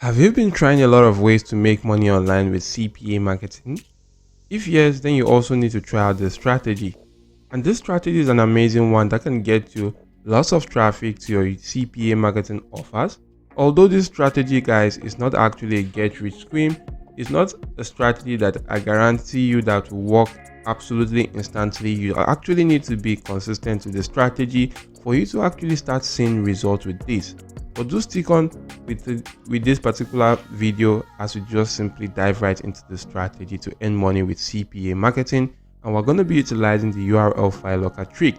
Have you been trying a lot of ways to make money online with CPA marketing? If yes, then you also need to try out this strategy. And this strategy is an amazing one that can get you lots of traffic to your CPA marketing offers. Although this strategy, guys, is not actually a get rich scheme, it's not a strategy that I guarantee you that will work absolutely instantly. You actually need to be consistent with the strategy for you to actually start seeing results with this. But do stick on with this particular video as we just simply dive right into the strategy to earn money with CPA marketing, and we're going to be utilizing the URL file locker trick.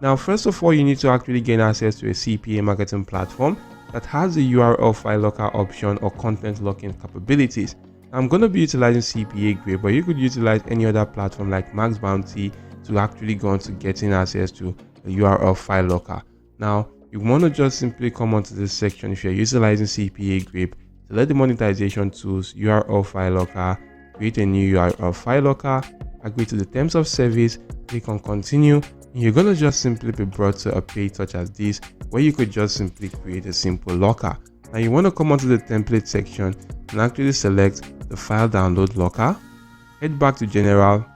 Now, first of all, you need to actually gain access to a CPA marketing platform that has the URL file locker option or content locking capabilities. I'm going to be utilizing CPAGRIP, but you could utilize any other platform like Max Bounty to actually go on to getting access to the URL file locker. Now, you want to just simply come onto this section if you're utilizing CPAGRIP, select the monetization tools, URL file locker, create a new URL file locker, agree to the terms of service, click on continue, and you're going to just simply be brought to a page such as this where you could just simply create a simple locker. Now you want to come onto the template section and actually select the file download locker, head back to general,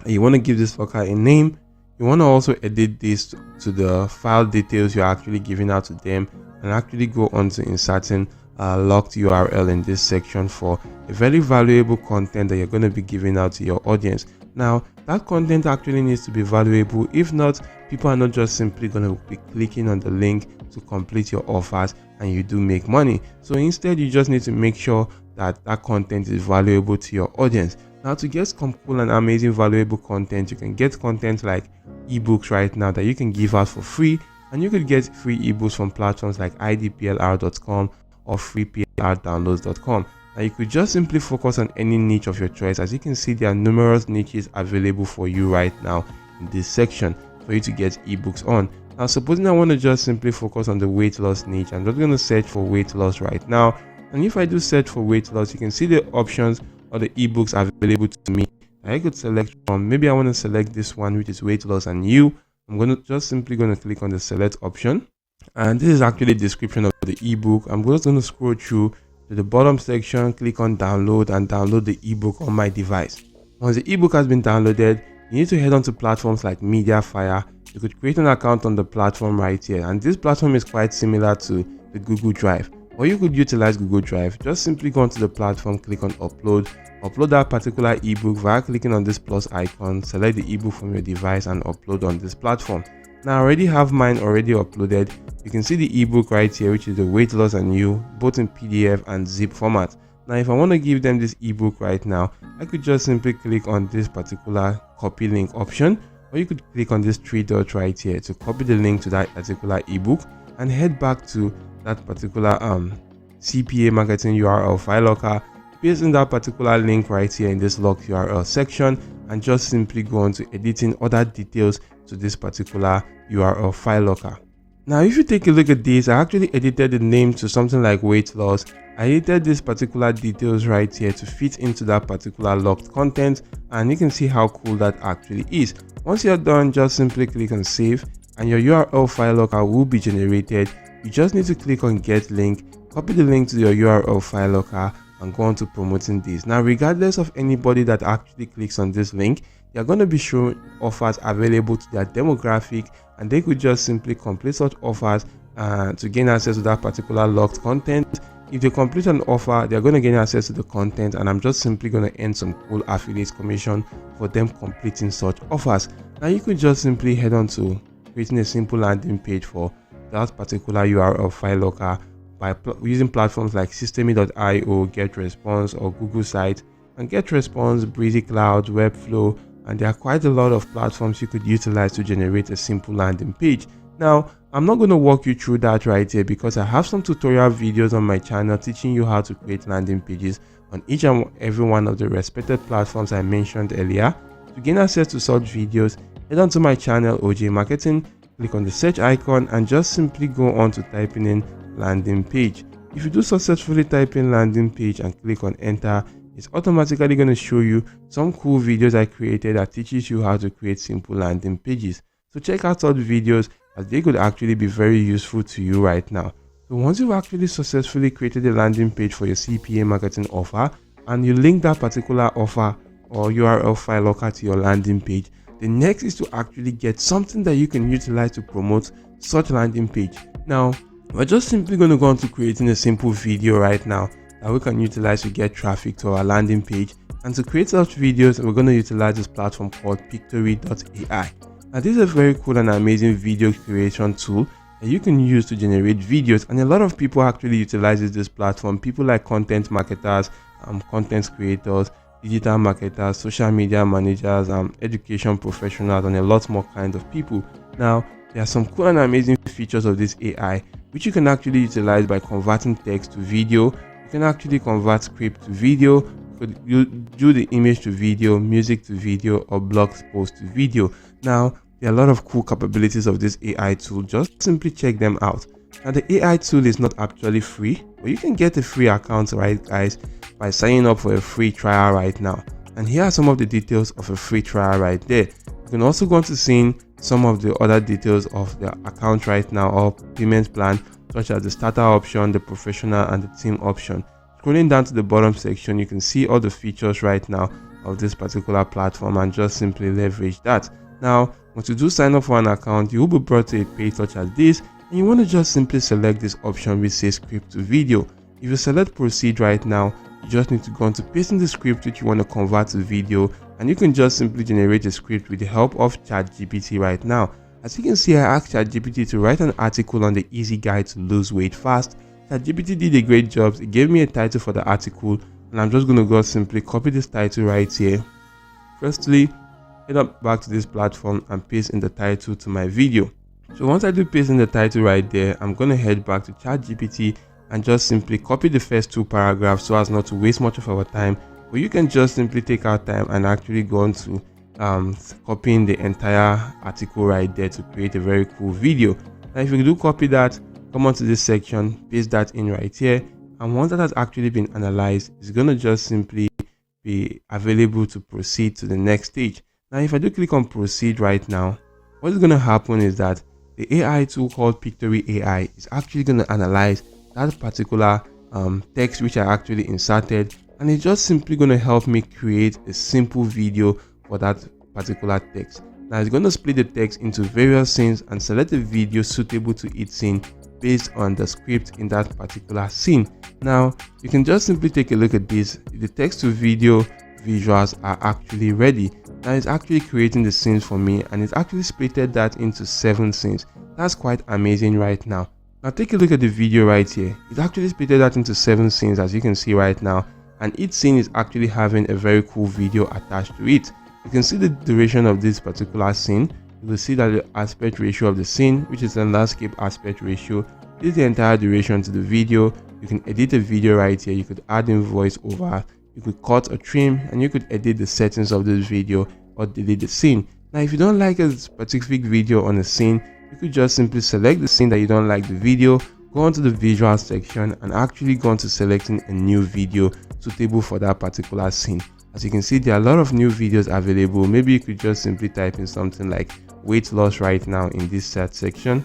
and you want to give this locker a name. You want to also edit this to the file details you're actually giving out to them, and actually go on to inserting locked URL in this section for a very valuable content that you're going to be giving out to your audience. Now, that content actually needs to be valuable. If not, people are not just simply going to be clicking on the link to complete your offers and you do make money. So instead, you just need to make sure that that content is valuable to your audience. Now, to get some cool and amazing valuable content, you can get content like ebooks right now that you can give out for free, and you could get free ebooks from platforms like idplr.com or freeplrdownloads.com. Now, you could just simply focus on any niche of your choice. As you can see, there are numerous niches available for you right now in this section for you to get ebooks on. Now, supposing I want to just simply focus on the weight loss niche, I'm just going to search for weight loss right now. And if I do search for weight loss, you can see the options or the ebooks available to me. I could select from, maybe I want to select this one, which is weight loss and you. I'm going to just simply going to click on the select option, and this is actually a description of the ebook. I'm just going to scroll through to the bottom section, click on download, and download the ebook on my device. Once the ebook has been downloaded, you need to head on to platforms like Mediafire. You could create an account on the platform right here, and this platform is quite similar to the Google Drive. Or you could utilize Google Drive. Just simply go onto the platform, click on upload that particular ebook via clicking on this plus icon, select the ebook from your device and upload on this platform. Now, I already have mine already uploaded. You can see the ebook right here, which is the weight loss and you, both in PDF and zip format. Now, if I want to give them this ebook right now, I could just simply click on this particular copy link option, or you could click on this three dots right here to copy the link to that particular ebook and head back to that particular CPA marketing URL file locker, paste in that particular link right here in this locked URL section, and just simply go on to editing other details to this particular URL file locker. Now, if you take a look at this, I actually edited the name to something like weight loss. I edited this particular details right here to fit into that particular locked content, and you can see how cool that actually is. Once you're done, just simply click on save, and your URL file locker will be generated. You just need to click on get link, copy the link to your URL file locker, and go on to promoting this. Now, regardless of anybody that actually clicks on this link, they're going to be shown offers available to their demographic, and they could just simply complete such offers to gain access to that particular locked content. If they complete an offer, they're going to gain access to the content, and I'm just simply going to earn some cool affiliate commission for them completing such offers. Now, you could just simply head on to creating a simple landing page for that particular URL file locker by using platforms like Systemy.io, GetResponse, or Google Site. And GetResponse, Breezy Cloud, Webflow, and there are quite a lot of platforms you could utilize to generate a simple landing page. Now, I'm not going to walk you through that right here because I have some tutorial videos on my channel teaching you how to create landing pages on each and every one of the respected platforms I mentioned earlier. To gain access to such videos, head on to my channel OJ Marketing, click on the search icon, and just simply go on to typing in landing page. If you do successfully type in landing page and click on enter, it's automatically going to show you some cool videos I created that teaches you how to create simple landing pages. So check out such videos as they could actually be very useful to you right now. So once you've actually successfully created a landing page for your CPA marketing offer, and you link that particular offer or URL file locker to your landing page, the next is to actually get something that you can utilize to promote such landing page. Now, we're just simply going to go on to creating a simple video right now that we can utilize to get traffic to our landing page. And to create such videos, we're going to utilize this platform called Pictory.ai. Now, this is a very cool and amazing video creation tool that you can use to generate videos, and a lot of people actually utilizes this platform. People like content marketers, content creators, digital marketers, social media managers, education professionals, and a lot more kinds of people. Now, there are some cool and amazing features of this AI which you can actually utilize by converting text to video. You can actually convert script to video. You could do the image to video, music to video, or blog post to video. Now, there are a lot of cool capabilities of this AI tool. Just simply check them out. Now, the AI tool is not actually free, but you can get a free account, right, guys, by signing up for a free trial right now. And here are some of the details of a free trial right there. You can also go on to see some of the other details of the account right now, or payment plan, such as the starter option, the professional, and the team option. Scrolling down to the bottom section, you can see all the features right now of this particular platform, and just simply leverage that. Now, once you do sign up for an account, you will be brought to a page such as this, and you want to just simply select this option which says script to video. If you select proceed right now, you just need to go on to paste in the script which you want to convert to video, and you can just simply generate a script with the help of ChatGPT right now. As you can see, I asked ChatGPT to write an article on the easy guide to lose weight fast. ChatGPT did a great job. It gave me a title for the article, and I'm just going to go simply copy this title right here. Firstly, head up back to this platform and paste in the title to my video. So once I do paste in the title right there, I'm going to head back to ChatGPT and just simply copy the first two paragraphs so as not to waste much of our time. But you can just simply take our time and actually go on to copying the entire article right there to create a very cool video. Now, if you do copy that, come on to this section, paste that in right here, and once that has actually been analyzed, it's going to just simply be available to proceed to the next stage. Now, if I do click on proceed right now, what is going to happen is that the AI tool called Pictory AI is actually going to analyze that particular text which I actually inserted, and it's just simply going to help me create a simple video for that particular text. Now, it's going to split the text into various scenes and select a video suitable to each scene based on the script in that particular scene. Now, you can just simply take a look at this. The text to video visuals are actually ready. Now, it's actually creating the scenes for me, and it's actually splitted that into 7 scenes. That's quite amazing right now. Now, take a look at the video right here. It's actually splitted that into 7 scenes, as you can see right now, and each scene is actually having a very cool video attached to it. You can see the duration of this particular scene. You will see that the aspect ratio of the scene, which is the landscape aspect ratio, is the entire duration to the video. You can edit the video right here. You could add in voiceover, you could cut or trim, and you could edit the settings of this video or delete the scene. Now, if you don't like a specific video on a scene, you could just simply select the scene that you don't like the video, go onto the visual section, and actually go on to selecting a new video suitable for that particular scene. As you can see, there are a lot of new videos available. Maybe you could just simply type in something like weight loss right now in this search section,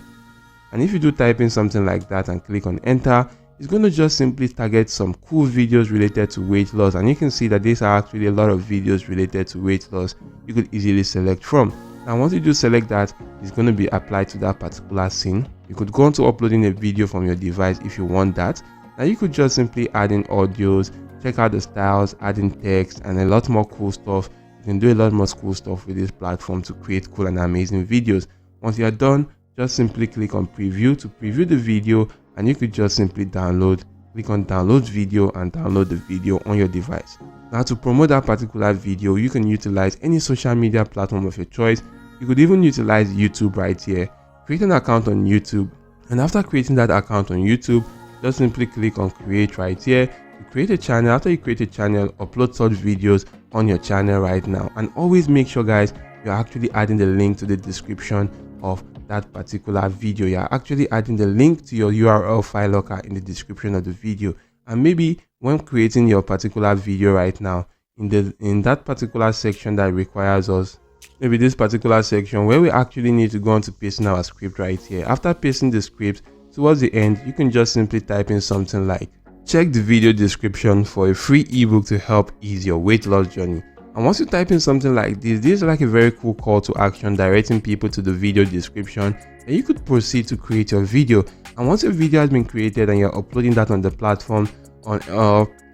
and if you do type in something like that and click on enter, it's going to just simply target some cool videos related to weight loss, and you can see that these are actually a lot of videos related to weight loss you could easily select from. Now, once you do select that, it's going to be applied to that particular scene. You could go on to uploading a video from your device if you want that. Now, you could just simply add in audios, check out the styles, add in text, and a lot more cool stuff. You can do a lot more cool stuff with this platform to create cool and amazing videos. Once you are done, just simply click on preview to preview the video, and you could just simply download. Click on download video and download the video on your device. Now, to promote that particular video, you can utilize any social media platform of your choice. You could even utilize YouTube right here. Create an account on YouTube, and after creating that account on YouTube, just simply click on create right here. You create a channel. After you create a channel, upload such videos on your channel right now, and always make sure, guys, you're actually adding the link to the description of that particular video. You're actually adding the link to your URL file locker in the description of the video. And maybe when creating your particular video right now, in that particular section that requires us, maybe this particular section where we actually need to go on to pasting our script right here. After pasting the script, towards the end, you can just simply type in something like, check the video description for a free ebook to help ease your weight loss journey. And once you type in something like this is like a very cool call to action directing people to the video description, and you could proceed to create your video. And once your video has been created and you're uploading that on the platform, on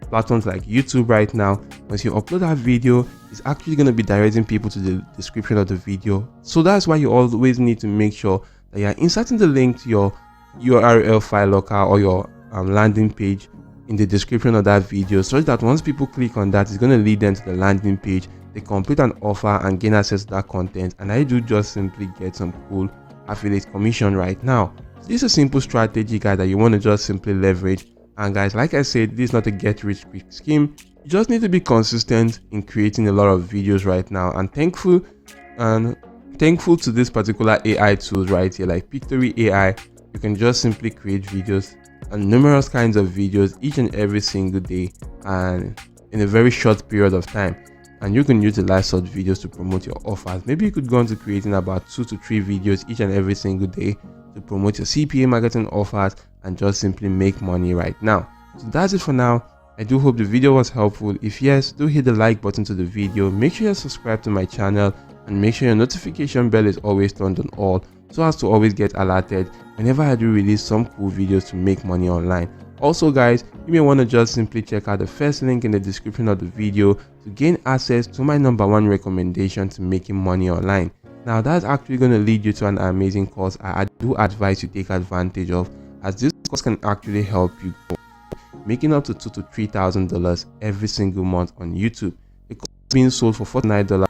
platforms like YouTube right now, once you upload that video, it's actually going to be directing people to the description of the video. So that's why you always need to make sure that you're inserting the link to your URL file locker or your landing page in the description of that video, so that once people click on that, it's going to lead them to the landing page. They complete an offer and gain access to that content, and I do just simply get some cool affiliate commission right now. So this is a simple strategy, guys, that you want to just simply leverage. And guys, like I said, this is not a get rich quick scheme. You just need to be consistent in creating a lot of videos right now, and thankful to this particular AI tools right here, like Pictory AI. You can just simply create videos and numerous kinds of videos each and every single day, and in a very short period of time. And you can utilize such videos to promote your offers. Maybe you could go on to creating about 2 to 3 videos each and every single day to promote your CPA marketing offers and just simply make money right now. So that's it for now. I do hope the video was helpful. If yes, do hit the like button to the video. Make sure you subscribe to my channel and make sure your notification bell is always turned on all, so as to always get alerted whenever I do release some cool videos to make money online. Also guys, you may want to just simply check out the first link in the description of the video to gain access to my #1 recommendation to making money online. Now that's actually going to lead you to an amazing course I do advise you take advantage of, as this course can actually help you grow, making up to $2,000 to $3,000 every single month on YouTube. The course is being sold for $49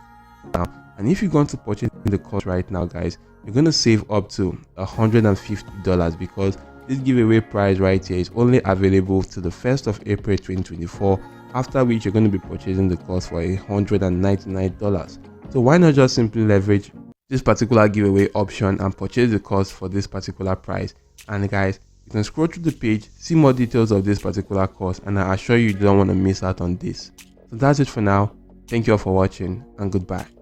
now, and if you're going to purchase the course right now, guys, you're going to save up to $150, because this giveaway price right here is only available to the 1st of April 2024, after which you're going to be purchasing the course for $199. So why not just simply leverage this particular giveaway option and purchase the course for this particular price? And guys, you can scroll through the page, see more details of this particular course, and I assure you don't want to miss out on this. So that's it for now. Thank you all for watching, and goodbye.